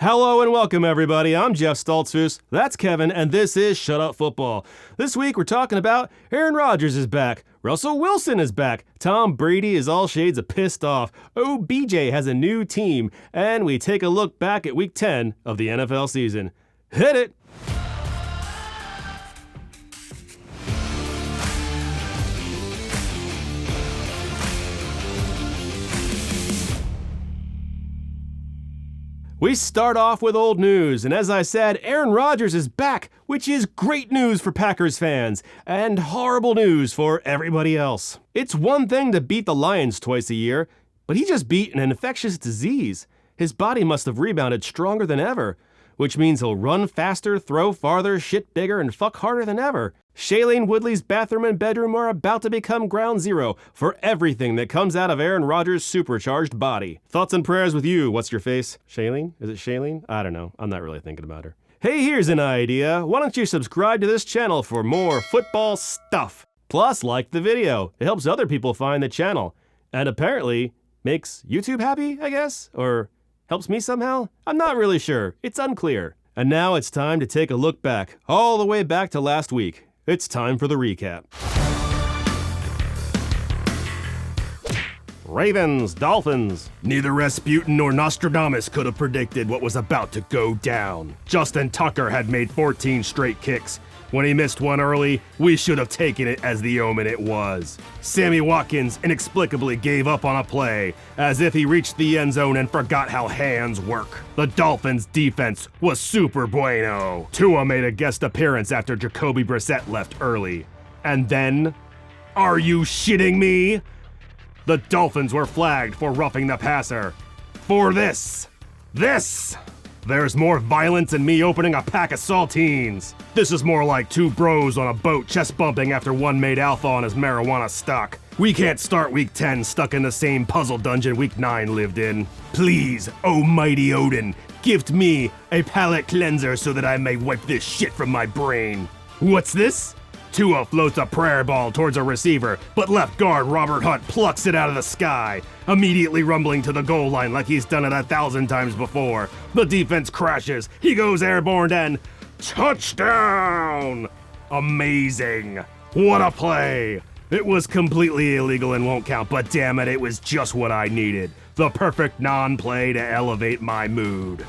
Hello and welcome, everybody. I'm Jeff Stoltzfus. That's Kevin, and this is Shut Up Football. This week we're talking about Aaron Rodgers is back, Russell Wilson is back, Tom Brady is all shades of pissed off, OBJ has a new team, and we take a look back at Week 10 of the NFL season. Hit it! We start off with old news, and as I said, Aaron Rodgers is back, which is great news for Packers fans, and horrible news for everybody else. It's one thing to beat the Lions twice a year, but he just beat an infectious disease. His body must have rebounded stronger than ever, which means he'll run faster, throw farther, shit bigger, and fuck harder than ever. Shailene Woodley's bathroom and bedroom are about to become ground zero for everything that comes out of Aaron Rodgers' supercharged body. Thoughts and prayers with you. What's your face? Shailene? Is it Shailene? I don't know. I'm not really thinking about her. Hey, here's an idea. Why don't you subscribe to this channel for more football stuff? Plus, like the video. It helps other people find the channel. And apparently makes YouTube happy, I guess? Or helps me somehow? I'm not really sure. It's unclear. And now it's time to take a look back, all the way back to last week. It's time for the recap. Ravens, Dolphins. Neither Rasputin nor Nostradamus could have predicted what was about to go down. Justin Tucker had made 14 straight kicks. When he missed one early, we should have taken it as the omen it was. Sammy Watkins inexplicably gave up on a play, as if he reached the end zone and forgot how hands work. The Dolphins' defense was super bueno. Tua made a guest appearance after Jacoby Brissett left early. And then, are you shitting me? The Dolphins were flagged for roughing the passer. For this. There's more violence in me opening a pack of saltines. This is more like two bros on a boat chest bumping after one made alpha on his marijuana stock. We can't start Week 10 stuck in the same puzzle dungeon Week 9 lived in. Please, almighty Odin, gift me a palate cleanser so that I may wipe this shit from my brain. What's this? Tua floats a prayer ball towards a receiver, but left guard Robert Hunt plucks it out of the sky, immediately rumbling to the goal line like he's done it 1,000 times before. The defense crashes, he goes airborne and touchdown! Amazing. What a play. It was completely illegal and won't count, but damn it, it was just what I needed. The perfect non-play to elevate my mood.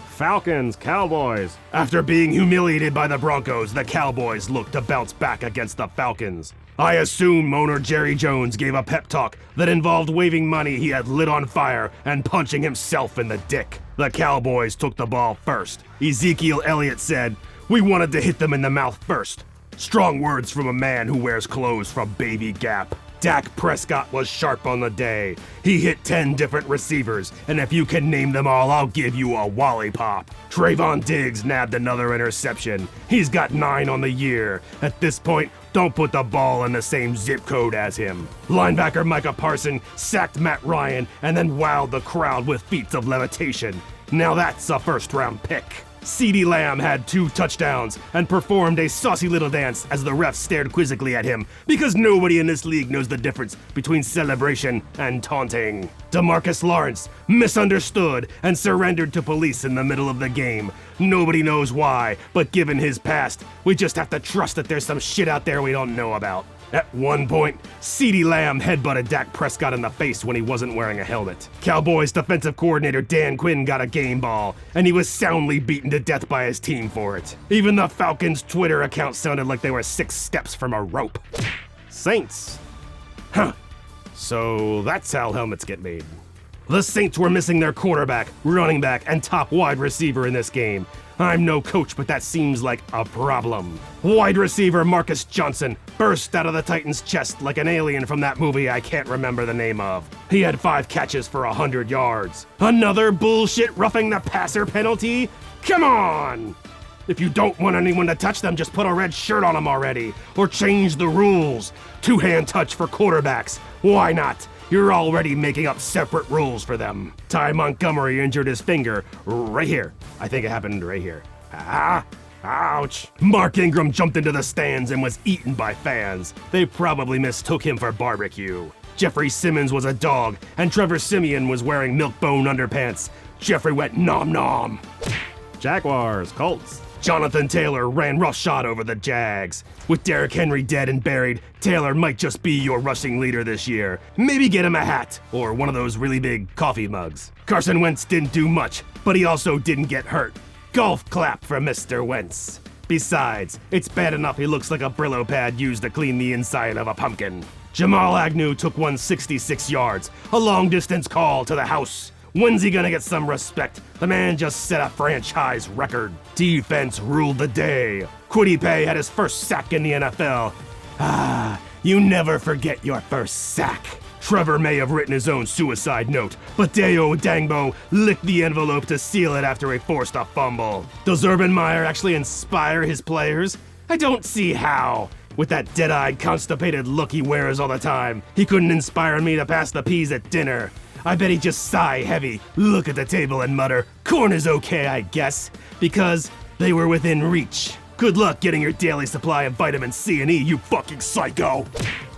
Falcons, Cowboys. After being humiliated by the Broncos, the Cowboys looked to bounce back against the Falcons. I assume owner Jerry Jones gave a pep talk that involved waving money he had lit on fire and punching himself in the dick. The Cowboys took the ball first. Ezekiel Elliott said, "We wanted to hit them in the mouth first." Strong words from a man who wears clothes from Baby Gap. Dak Prescott was sharp on the day. He hit 10 different receivers, and if you can name them all, I'll give you a lollipop. Trayvon Diggs nabbed another interception. He's got 9 on the year. At this point, don't put the ball in the same zip code as him. Linebacker Micah Parsons sacked Matt Ryan and then wowed the crowd with feats of levitation. Now that's a first-round pick. CeeDee Lamb had 2 touchdowns and performed a saucy little dance as the refs stared quizzically at him because nobody in this league knows the difference between celebration and taunting. DeMarcus Lawrence misunderstood and surrendered to police in the middle of the game. Nobody knows why, but given his past, we just have to trust that there's some shit out there we don't know about. At one point, CeeDee Lamb headbutted Dak Prescott in the face when he wasn't wearing a helmet. Cowboys defensive coordinator Dan Quinn got a game ball, and he was soundly beaten to death by his team for it. Even the Falcons' Twitter account sounded like they were 6 steps from a rope. Saints. So that's how helmets get made. The Saints were missing their quarterback, running back, and top wide receiver in this game. I'm no coach, but that seems like a problem. Wide receiver Marcus Johnson burst out of the Titans' chest like an alien from that movie I can't remember the name of. He had 5 catches for 100 yards. Another bullshit roughing the passer penalty? Come on! If you don't want anyone to touch them, just put a red shirt on them already. Or change the rules. 2-hand touch for quarterbacks. Why not? You're already making up separate rules for them. Ty Montgomery injured his finger right here. I think it happened right here. Ouch. Mark Ingram jumped into the stands and was eaten by fans. They probably mistook him for barbecue. Jeffrey Simmons was a dog, and Trevor Siemian was wearing milk-bone underpants. Jeffrey went nom nom. Jaguars, Colts. Jonathan Taylor ran roughshod over the Jags. With Derrick Henry dead and buried, Taylor might just be your rushing leader this year. Maybe get him a hat, or one of those really big coffee mugs. Carson Wentz didn't do much, but he also didn't get hurt. Golf clap for Mr. Wentz. Besides, it's bad enough he looks like a Brillo pad used to clean the inside of a pumpkin. Jamal Agnew took 166 yards, a long-distance call to the house. When's he gonna get some respect? The man just set a franchise record. Defense ruled the day. Kwity Paye had his first sack in the NFL. You never forget your first sack. Trevor may have written his own suicide note, but Deo Dangbo licked the envelope to seal it after he forced a fumble. Does Urban Meyer actually inspire his players? I don't see how. With that dead-eyed, constipated look he wears all the time, he couldn't inspire me to pass the peas at dinner. I bet he'd just sigh heavy, look at the table and mutter, "Corn is okay, I guess," because they were within reach. Good luck getting your daily supply of vitamin C and E, you fucking psycho!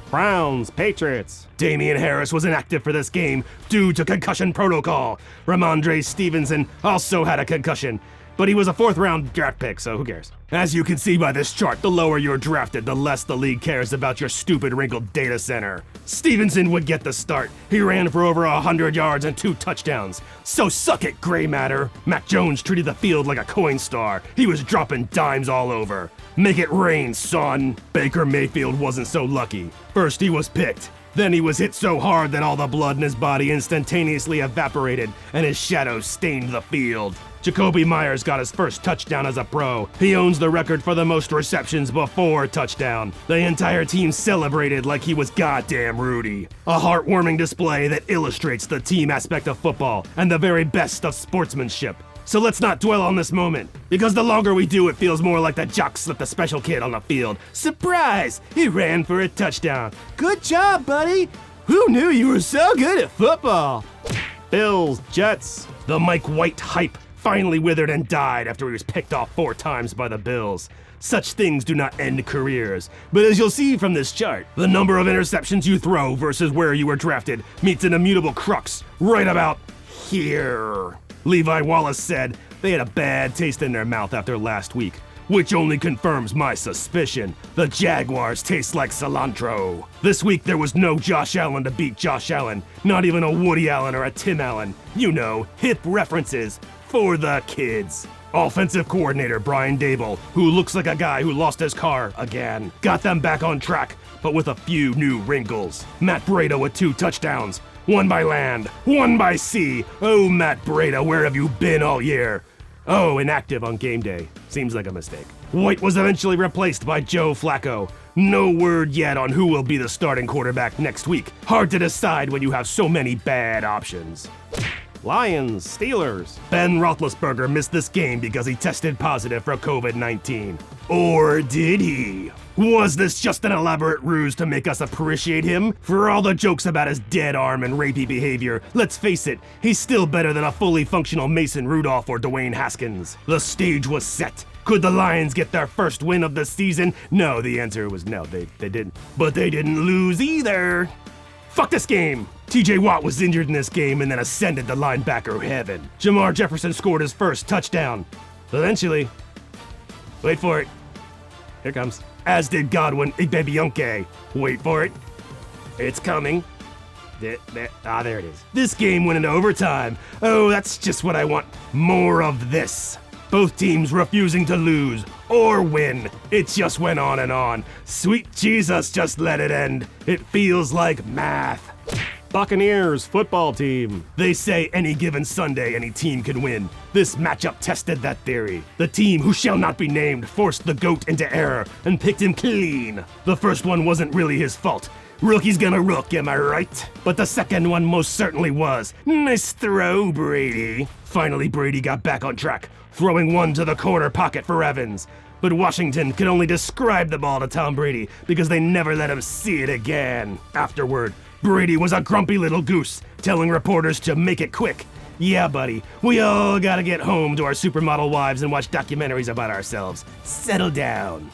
Browns, Patriots. Damian Harris was inactive for this game due to concussion protocol. Ramondre Stevenson also had a concussion, but he was a 4th-round draft pick, so who cares? As you can see by this chart, the lower you're drafted, the less the league cares about your stupid wrinkled data center. Stevenson would get the start. He ran for over 100 yards and 2 touchdowns. So suck it, gray matter. Mac Jones treated the field like a coin star. He was dropping dimes all over. Make it rain, son. Baker Mayfield wasn't so lucky. First he was picked. Then he was hit so hard that all the blood in his body instantaneously evaporated and his shadow stained the field. Jacoby Myers got his first touchdown as a pro. He owns the record for the most receptions before touchdown. The entire team celebrated like he was goddamn Rudy. A heartwarming display that illustrates the team aspect of football and the very best of sportsmanship. So let's not dwell on this moment, because the longer we do, it feels more like the jock slipped a special kid on the field. Surprise! He ran for a touchdown. Good job, buddy! Who knew you were so good at football? Bills, Jets. The Mike White hype finally withered and died after he was picked off 4 times by the Bills. Such things do not end careers. But as you'll see from this chart, the number of interceptions you throw versus where you were drafted meets an immutable crux right about here. Levi Wallace said they had a bad taste in their mouth after last week, which only confirms my suspicion. The Jaguars taste like cilantro. This week there was no Josh Allen to beat Josh Allen, not even a Woody Allen or a Tim Allen. You know, hip references for the kids. Offensive coordinator Brian Daboll, who looks like a guy who lost his car again, got them back on track, but with a few new wrinkles. Matt Breida with 2 touchdowns, one by land, one by sea. Oh, Matt Breida, where have you been all year? Oh, inactive on game day. Seems like a mistake. White was eventually replaced by Joe Flacco. No word yet on who will be the starting quarterback next week. Hard to decide when you have so many bad options. Lions, Steelers. Ben Roethlisberger missed this game because he tested positive for COVID-19. Or did he? Was this just an elaborate ruse to make us appreciate him? For all the jokes about his dead arm and rapey behavior, let's face it, he's still better than a fully functional Mason Rudolph or Dwayne Haskins. The stage was set. Could the Lions get their first win of the season? No, the answer was no, they didn't. But they didn't lose either. Fuck this game! TJ Watt was injured in this game and then ascended to linebacker heaven. Jamar Jefferson scored his first touchdown. Eventually, wait for it. Here it comes. As did Godwin Igbebianke. Wait for it. It's coming. There it is. This game went into overtime. Oh, that's just what I want. More of this. Both teams refusing to lose or win. It just went on and on. Sweet Jesus, just let it end. It feels like math. Buccaneers, football team. They say any given Sunday any team can win. This matchup tested that theory. The team who shall not be named forced the GOAT into error and picked him clean. The first one wasn't really his fault. Rookie's gonna rook, am I right? But the second one most certainly was. Nice throw, Brady. Finally, Brady got back on track, throwing one to the corner pocket for Evans. But Washington could only describe the ball to Tom Brady because they never let him see it again. Afterward, Brady was a grumpy little goose, telling reporters to make it quick. Yeah, buddy, we all gotta get home to our supermodel wives and watch documentaries about ourselves. Settle down.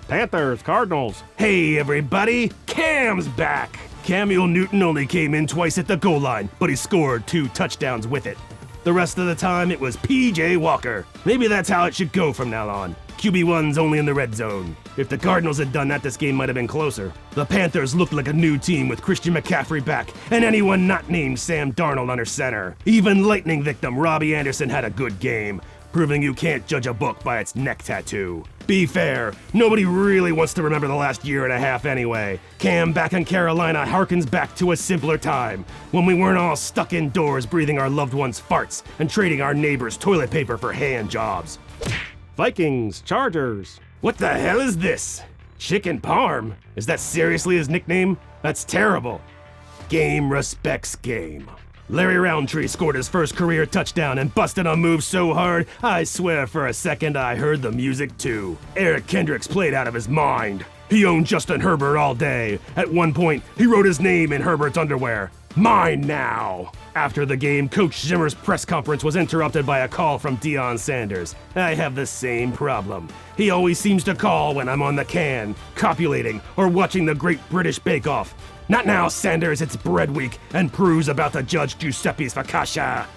Panthers, Cardinals. Hey, everybody, Cam's back. Camille Newton only came in twice at the goal line, but he scored 2 touchdowns with it. The rest of the time, it was P.J. Walker. Maybe that's how it should go from now on. QB1's only in the red zone. If the Cardinals had done that, this game might have been closer. The Panthers looked like a new team with Christian McCaffrey back and anyone not named Sam Darnold under center. Even Lightning victim Robbie Anderson had a good game, proving you can't judge a book by its neck tattoo. Be fair, nobody really wants to remember the last year and a half anyway. Cam back in Carolina harkens back to a simpler time, when we weren't all stuck indoors breathing our loved ones' farts and trading our neighbors' toilet paper for hand jobs. Vikings, Chargers. What the hell is this? Chicken Parm? Is that seriously his nickname? That's terrible. Game respects game. Larry Roundtree scored his first career touchdown and busted a move so hard, I swear for a second I heard the music too. Eric Kendricks played out of his mind. He owned Justin Herbert all day. At one point, he wrote his name in Herbert's underwear. Mine now. After the game, Coach Zimmer's press conference was interrupted by a call from Deion Sanders. I have the same problem. He always seems to call when I'm on the can, copulating, or watching the Great British Bake Off. Not now, Sanders, it's bread week, and Prue's about to judge Giuseppe's focaccia.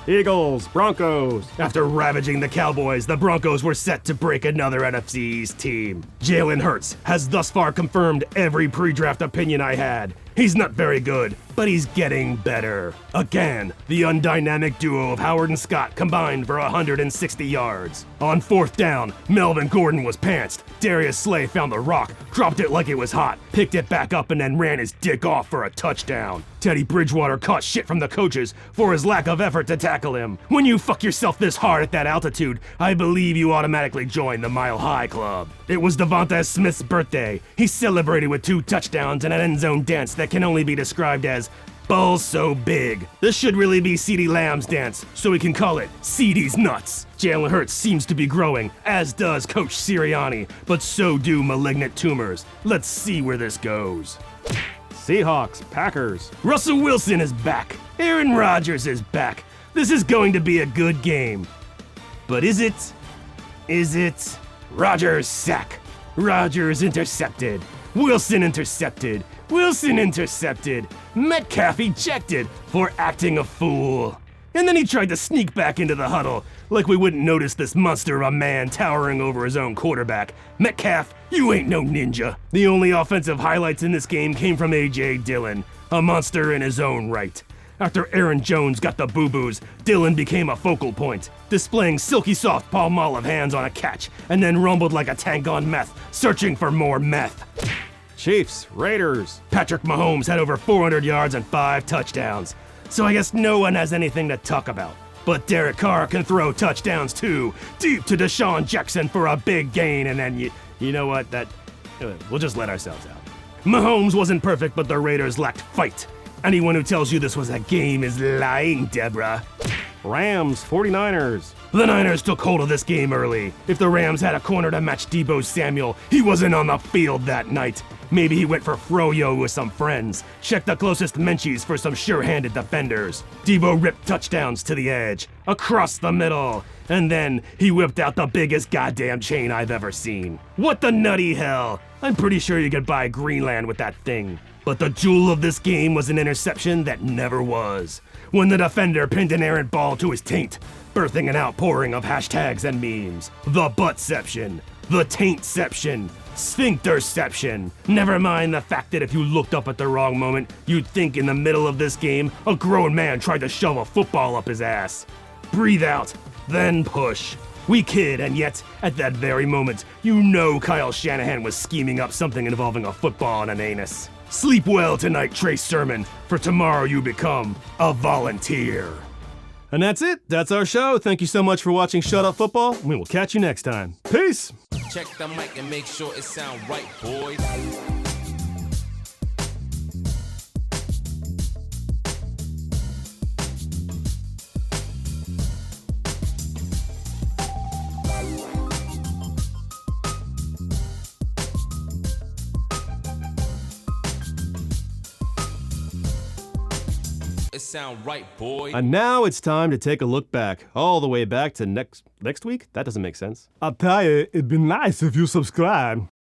Eagles, Broncos. After ravaging the Cowboys, the Broncos were set to break another NFC East team. Jalen Hurts has thus far confirmed every pre-draft opinion I had. He's not very good, but he's getting better. Again, the undynamic duo of Howard and Scott combined for 160 yards. On fourth down, Melvin Gordon was pantsed. Darius Slay found the rock, dropped it like it was hot, picked it back up and then ran his dick off for a touchdown. Teddy Bridgewater caught shit from the coaches for his lack of effort to tackle him. When you fuck yourself this hard at that altitude, I believe you automatically join the Mile High Club. It was Devonta Smith's birthday. He celebrated with 2 touchdowns and an end zone dance that can only be described as balls so big. This should really be CeeDee Lamb's dance, so we can call it CeeDee's Nuts. Jalen Hurts seems to be growing, as does Coach Sirianni, but so do malignant tumors. Let's see where this goes. Seahawks, Packers. Russell Wilson is back. Aaron Rodgers is back. This is going to be a good game. But is it? Is it? Rodgers sack. Rodgers intercepted. Wilson intercepted. Wilson intercepted. Metcalf ejected for acting a fool. And then he tried to sneak back into the huddle, like we wouldn't notice this monster of a man towering over his own quarterback. Metcalf, you ain't no ninja. The only offensive highlights in this game came from A.J. Dillon, a monster in his own right. After Aaron Jones got the boo-boos, Dillon became a focal point, displaying silky soft Palmolive hands on a catch, and then rumbled like a tank on meth, searching for more meth. Chiefs, Raiders. Patrick Mahomes had over 400 yards and 5 touchdowns, so I guess no one has anything to talk about. But Derek Carr can throw touchdowns too, deep to Deshaun Jackson for a big gain, and then you know what, we'll just let ourselves out. Mahomes wasn't perfect, but the Raiders lacked fight. Anyone who tells you this was a game is lying, Deborah. Rams, 49ers. The Niners took hold of this game early. If the Rams had a corner to match Deebo Samuel, he wasn't on the field that night. Maybe he went for froyo with some friends. Check the closest Menchies for some sure-handed defenders. Deebo ripped touchdowns to the edge, across the middle, and then he whipped out the biggest goddamn chain I've ever seen. What the nutty hell? I'm pretty sure you could buy Greenland with that thing. But the jewel of this game was an interception that never was. When the defender pinned an errant ball to his taint, birthing an outpouring of hashtags and memes. The buttception, the taintception, sphincterception. Never mind the fact that if you looked up at the wrong moment, you'd think in the middle of this game, a grown man tried to shove a football up his ass. Breathe out, then push. We kid, and yet, at that very moment, you know Kyle Shanahan was scheming up something involving a football and an anus. Sleep well tonight, Trace Sermon, for tomorrow you become a volunteer. And that's it. That's our show. Thank you so much for watching Shut Up Football. We will catch you next time. Peace. Check the mic and make sure it sound right, boys. It sound right, boy. And now it's time to take a look back, all the way back to next week? That doesn't make sense. I'll tell you, it'd be nice if you subscribe.